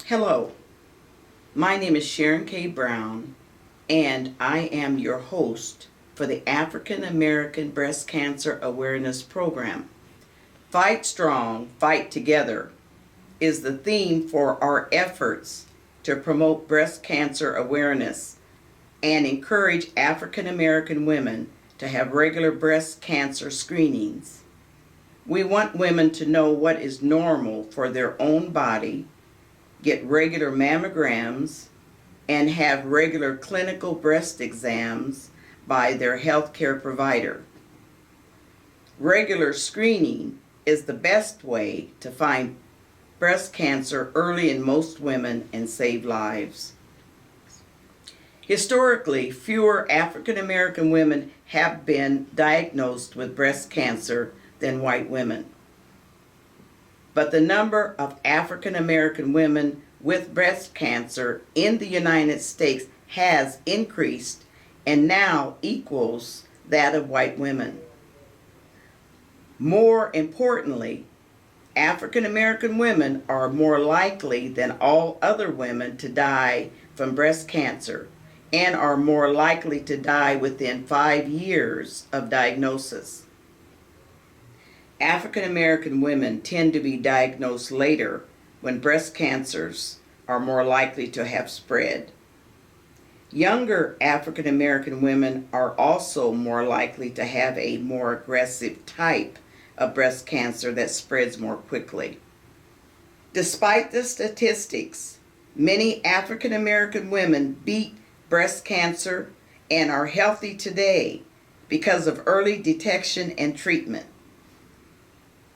Hello, my name is Sharon K. Brown, and I am your host for the African American Breast Cancer Awareness Program. Fight Strong, Fight Together is the theme for our efforts to promote breast cancer awareness and encourage African American women to have regular breast cancer screenings. We want women to know what is normal for their own body, get regular mammograms, and have regular clinical breast exams by their healthcare provider. Regular screening is the best way to find breast cancer early in most women and save lives. Historically, fewer African American women have been diagnosed with breast cancer than white women. But the number of African American women with breast cancer in the United States has increased and now equals that of white women. More importantly, African American women are more likely than all other women to die from breast cancer and are more likely to die within 5 years of diagnosis. African American women tend to be diagnosed later when breast cancers are more likely to have spread. Younger African American women are also more likely to have a more aggressive type of breast cancer that spreads more quickly. Despite the statistics, many African American women beat breast cancer and are healthy today because of early detection and treatment.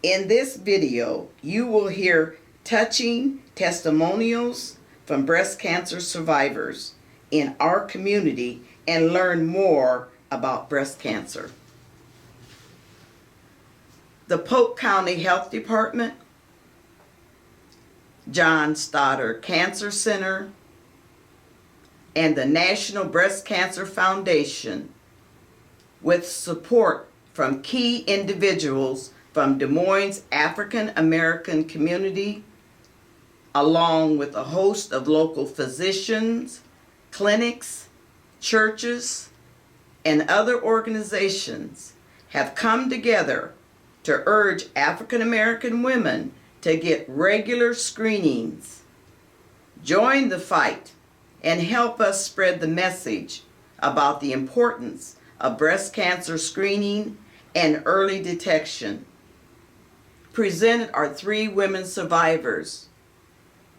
In this video, you will hear touching testimonials from breast cancer survivors in our community and learn more about breast cancer. The Polk County Health Department, John Stoddard Cancer Center, and the National Breast Cancer Foundation, with support from key individuals from Des Moines' African American community, along with a host of local physicians, clinics, churches, and other organizations, have come together to urge African American women to get regular screenings. Join the fight and help us spread the message about the importance of breast cancer screening and early detection. Presented are 3 women survivors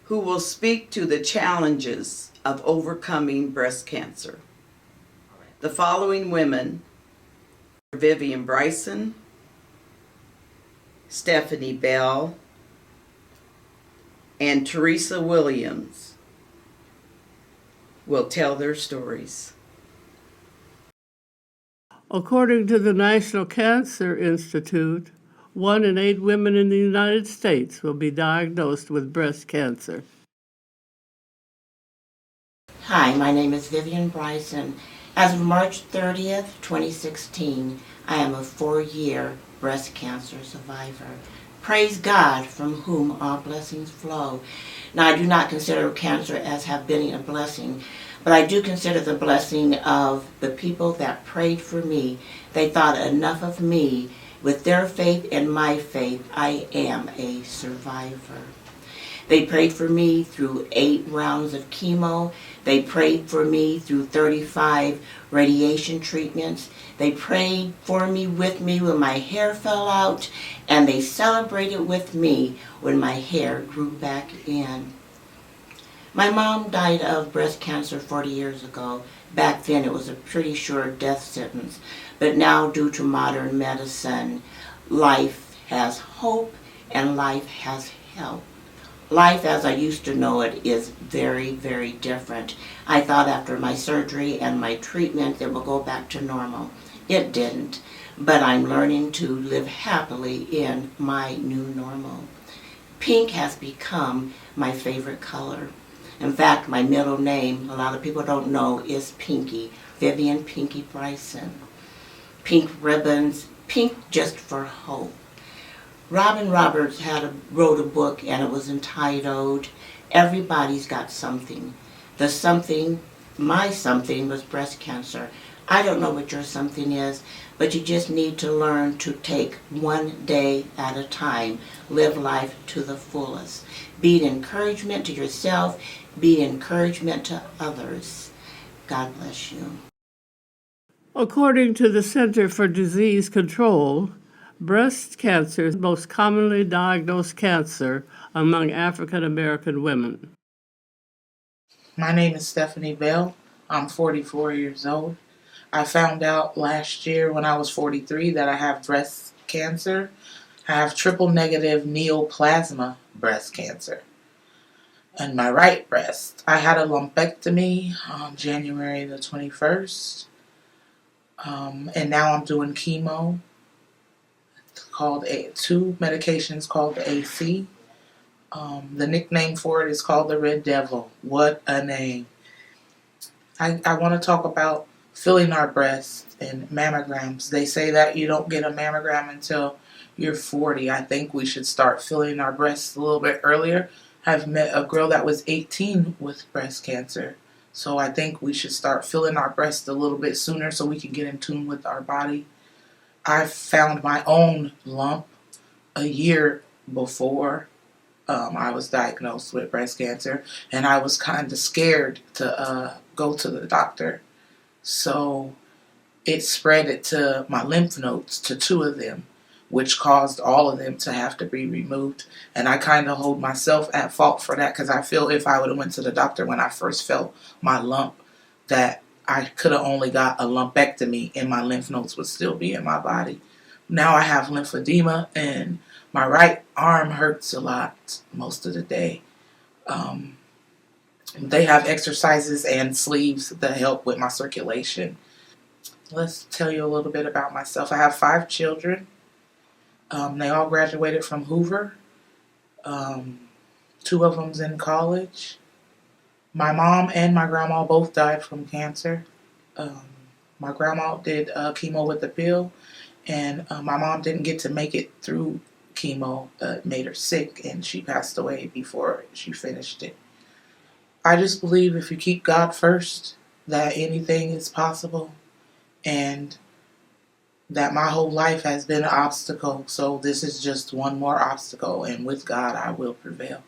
who will speak to the challenges of overcoming breast cancer. The following women: Vivian Bryson, Stephanie Bell, and Theresa Williams, will tell their stories. According to the National Cancer Institute, 1 in 8 women in the United States will be diagnosed with breast cancer. Hi, my name is Vivian Bryson. As of March 30th, 2016, I am a 4-year breast cancer survivor. Praise God, from whom all blessings flow. Now, I do not consider cancer as have been a blessing, but I do consider the blessing of the people that prayed for me. They thought enough of me. With their faith and my faith, I am a survivor. They prayed for me through 8 rounds of chemo. They prayed for me through 35 radiation treatments. They prayed for me with me when my hair fell out, and they celebrated with me when my hair grew back in. My mom died of breast cancer 40 years ago. Back then it was a pretty sure death sentence, but now due to modern medicine, life has hope and life has help. Life as I used to know it is very, very different. I thought after my surgery and my treatment it would go back to normal. It didn't, but I'm learning to live happily in my new normal. Pink has become my favorite color. In fact, my middle name, a lot of people don't know, is Pinky, Vivian Pinky Bryson. Pink ribbons, pink just for hope. Robin Roberts wrote a book, and it was entitled Everybody's got something. The something, my something was breast cancer. I don't know what your something is, but you just need to learn to take one day at a time. Live life to the fullest. Be an encouragement to yourself. Be an encouragement to others. God bless you. According to the Center for Disease Control, breast cancer is the most commonly diagnosed cancer among African American women. My name is Stephanie Bell. I'm 44 years old. I found out last year when I was 43 that I have breast cancer. I have triple negative neoplasma breast cancer. And my right breast, I had a lumpectomy on January the 21st. And now I'm doing chemo. It's called two medications called the AC. The nickname for it is called the Red Devil. What a name. I want to talk about filling our breasts and mammograms. They say that you don't get a mammogram until you're 40. I think we should start filling our breasts a little bit earlier. I've met a girl that was 18 with breast cancer. So I think we should start filling our breasts a little bit sooner so we can get in tune with our body. I found my own lump a year before I was diagnosed with breast cancer, and I was kind of scared to go to the doctor. So it spread it to my lymph nodes, to two of them, which caused all of them to have to be removed. And I kind of hold myself at fault for that because I feel if I would have went to the doctor when I first felt my lump, that I could have only got a lumpectomy and my lymph nodes would still be in my body. Now I have lymphedema and my right arm hurts a lot most of the day. They have exercises and sleeves that help with my circulation. Let's tell you a little bit about myself. I have 5 children. They all graduated from Hoover. 2 of them's in college. My mom and my grandma both died from cancer. My grandma did chemo with the pill, and my mom didn't get to make it through chemo. It made her sick, and she passed away before she finished it. I just believe if you keep God first, that anything is possible, and that my whole life has been an obstacle, so this is just one more obstacle, and with God I will prevail.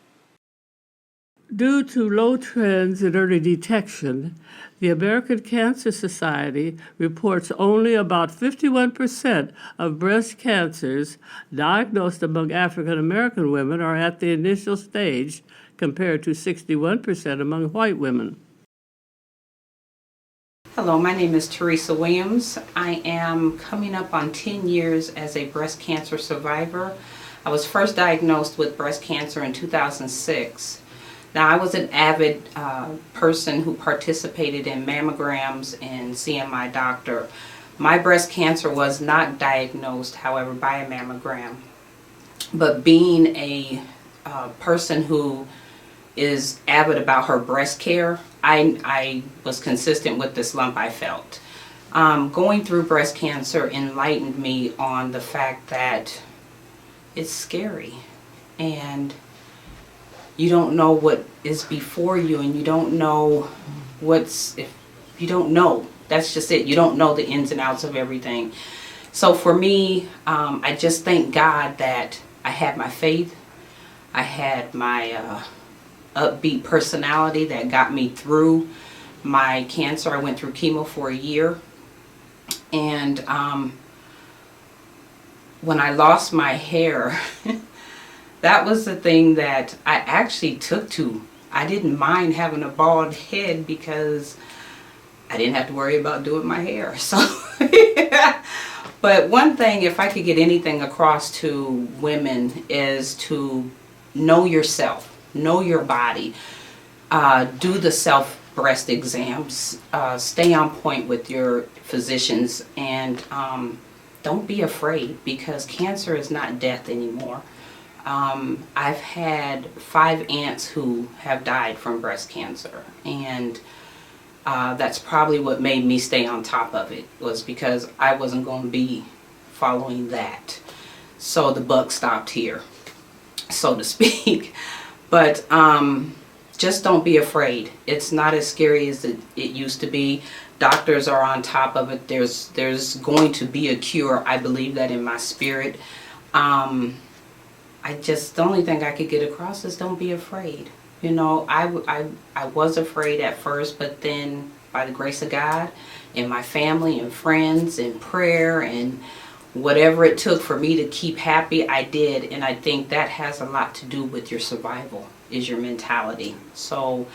Due to low trends in early detection, the American Cancer Society reports only about 51% of breast cancers diagnosed among African American women are at the initial stage, compared to 61% among white women. Hello, my name is Theresa Williams. I am coming up on 10 years as a breast cancer survivor. I was first diagnosed with breast cancer in 2006. Now, I was an avid person who participated in mammograms and seeing my doctor. My breast cancer was not diagnosed, however, by a mammogram. But being a person who is avid about her breast care, I was consistent with this lump I felt. Going through breast cancer enlightened me on the fact that it's scary and you don't know what is before you, and you don't know you don't know. That's just it. You don't know the ins and outs of everything. So for me, I just thank God that I had my faith. I had my upbeat personality that got me through my cancer. I went through chemo for a year, and when I lost my hair, that was the thing that I actually took to. I didn't mind having a bald head because I didn't have to worry about doing my hair. So, but one thing, if I could get anything across to women, is to know yourself, know your body, do the self breast exams, stay on point with your physicians, and don't be afraid, because cancer is not death anymore. I've had 5 aunts who have died from breast cancer, and that's probably what made me stay on top of it, was because I wasn't going to be following that. So the buck stopped here, so to speak. But just don't be afraid. It's not as scary as it used to be. Doctors are on top of it. There's going to be a cure. I believe that in my spirit. The only thing I could get across is don't be afraid. You know, I was afraid at first, but then by the grace of God and my family and friends and prayer and whatever it took for me to keep happy, I did. And I think that has a lot to do with your survival, is your mentality. So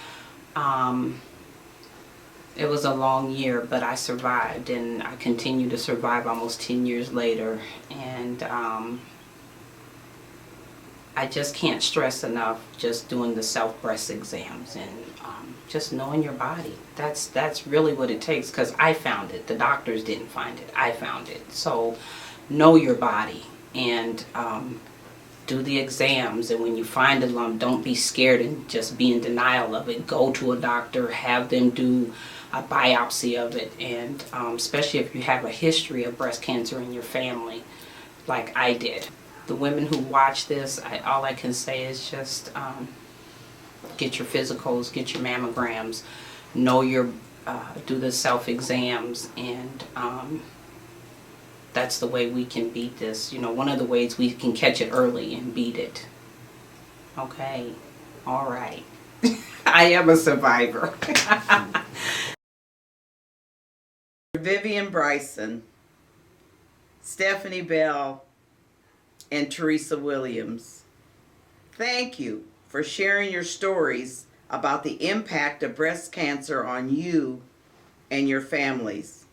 it was a long year, but I survived, and I continue to survive almost 10 years later. And I just can't stress enough just doing the self-breast exams and just knowing your body. That's really what it takes, because I found it. The doctors didn't find it. I found it. So know your body and do the exams. And when you find a lump, don't be scared and just be in denial of it. Go to a doctor, have them do a biopsy of it, and especially if you have a history of breast cancer in your family like I did. The women who watch this, all I can say is just get your physicals, get your mammograms, know your, do the self-exams, and that's the way we can beat this. You know, one of the ways we can catch it early and beat it. Okay, all right. I am a survivor. Vivian, Bryson, Stephanie Bell, and Theresa Williams, thank you for sharing your stories about the impact of breast cancer on you and your families.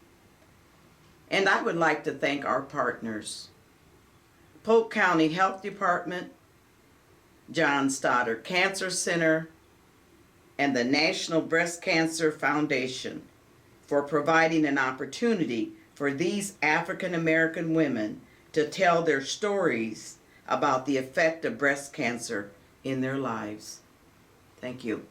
And I would like to thank our partners: Polk County Health Department, John Stoddard Cancer Center, and the National Breast Cancer Foundation for providing an opportunity for these African American women to tell their stories about the effect of breast cancer in their lives. Thank you.